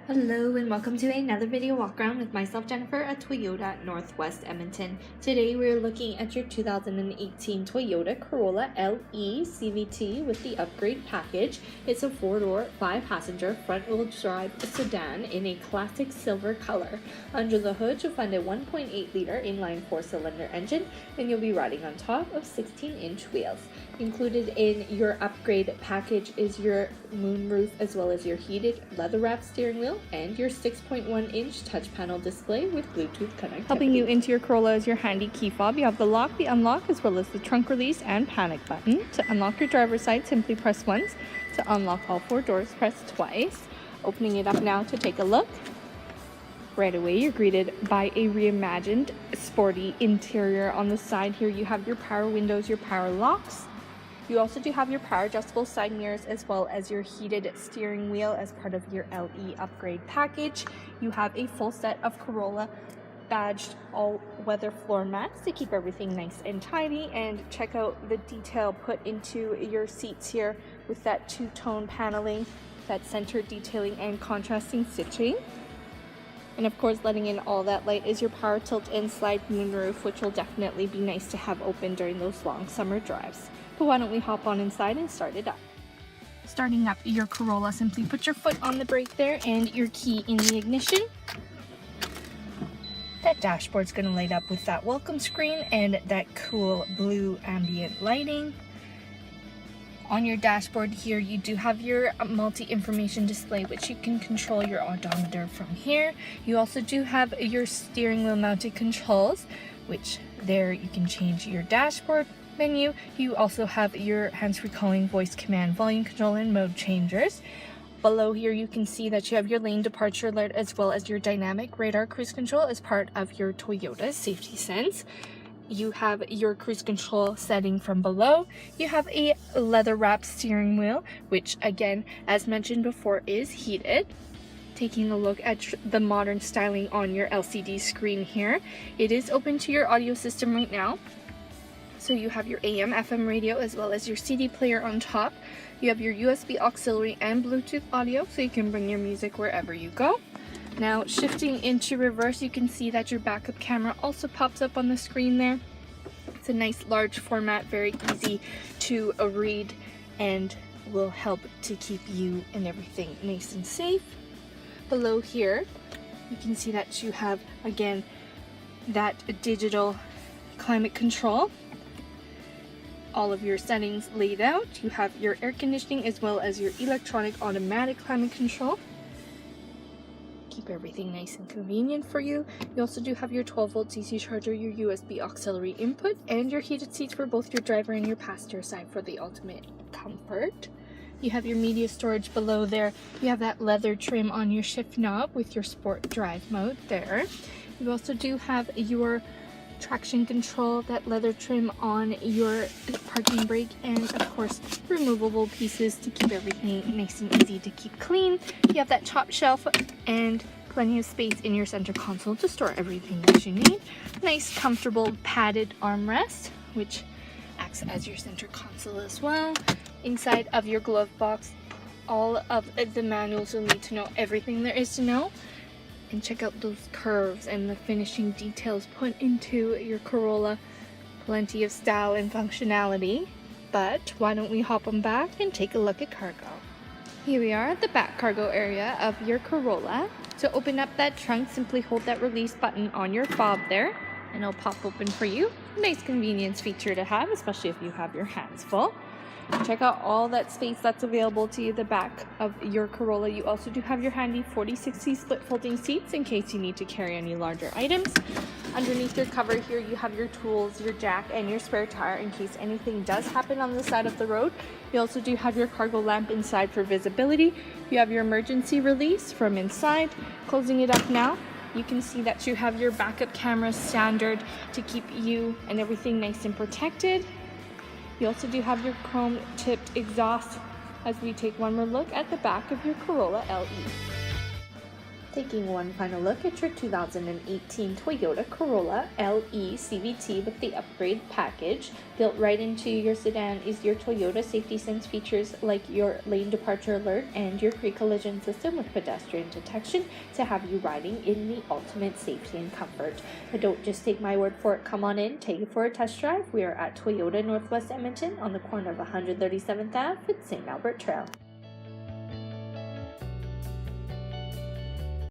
Hello and welcome to another video walk around with myself, Jennifer, at Toyota Northwest Edmonton. Today we're looking at your 2018 Toyota Corolla LE CVT with the upgrade package. It's a 4-door, 5-passenger, front-wheel drive sedan in a classic silver color. Under the hood you'll find a 1.8-liter inline 4-cylinder engine, and you'll be riding on top of 16-inch wheels. Included in your upgrade package is your moonroof as well as your heated leather-wrapped steering wheel and your 6.1-inch touch panel display with Bluetooth connectivity. Helping you into your Corolla is your handy key fob. You have the lock, the unlock, as well as the trunk release and panic button. To unlock your driver's side, simply press once. To unlock all 4 doors, press twice. Opening it up now to take a look. Right away, you're greeted by a reimagined sporty interior. On the side here, you have your power windows, your power locks. You also do have your power adjustable side mirrors as well as your heated steering wheel as part of your LE upgrade package. You have a full set of Corolla badged all-weather floor mats to keep everything nice and tidy, and check out the detail put into your seats here with that two-tone paneling, that center detailing and contrasting stitching. And of course, letting in all that light is your power tilt and slide moonroof, which will definitely be nice to have open during those long summer drives. But why don't we hop on inside and start it up. Starting up your Corolla, simply put your foot on the brake there and your key in the ignition. That dashboard's going to light up with that welcome screen and that cool blue ambient lighting. On your dashboard here, you do have your multi-information display, which you can control your odometer from here. You also do have your steering wheel mounted controls, which there you can change your dashboard menu. You also have your hands-free calling, voice command, volume control, and mode changers. Below here you can see that you have your lane departure alert as well as your dynamic radar cruise control as part of your Toyota Safety Sense. You have your cruise control setting from below. You have a leather wrapped steering wheel, which again, as mentioned before, is heated. Taking a look at the modern styling on your LCD screen here, it is open to your audio system right now. So you have your AM, FM radio as well as your CD player on top. You have your USB auxiliary and Bluetooth audio, so you can bring your music wherever you go. Now shifting into reverse, you can see that your backup camera also pops up on the screen there. It's a nice large format, very easy to read, and will help to keep you and everything nice and safe. Below here, you can see that you have, again, that digital climate control. All of your settings laid out. You have your air conditioning as well as your electronic automatic climate control. Keep everything nice and convenient for you. You also do have your 12-volt DC charger, your USB auxiliary input, and your heated seats for both your driver and your passenger side for the ultimate comfort. You have your media storage below there. You have that leather trim on your shift knob with your sport drive mode there. You also do have your traction control, that leather trim on your parking brake, and of course removable pieces to keep everything nice and easy to keep clean. You have that top shelf and plenty of space in your center console to store everything that you need. Nice comfortable padded armrest, which acts as your center console as well. Inside of your glove box, all of the manuals you'll need to know, everything there is to know. And check out those curves and the finishing details put into your Corolla. Plenty of style and functionality. But why don't we hop on back and take a look at cargo. Here we are at the back cargo area of your Corolla. To open up that trunk, simply hold that release button on your fob there, and it'll pop open for you. Nice convenience feature to have, especially if you have your hands full. Check out all that space that's available to you at the back of your Corolla. You also do have your handy 40/60 split folding seats in case you need to carry any larger items. Underneath your cover here, you have your tools, your jack, and your spare tire in case anything does happen on the side of the road. You also do have your cargo lamp inside for visibility. You have your emergency release from inside. Closing it up now, you can see that you have your backup camera standard to keep you and everything nice and protected. You also do have your chrome tipped exhaust as we take one more look at the back of your Corolla LE. Taking one final look at your 2018 Toyota Corolla LE CVT with the upgrade package. Built right into your sedan is your Toyota Safety Sense features like your lane departure alert and your pre-collision system with pedestrian detection to have you riding in the ultimate safety and comfort. But don't just take my word for it, come on in, take it for a test drive. We are at Toyota Northwest Edmonton on the corner of 137th Ave with St. Albert Trail.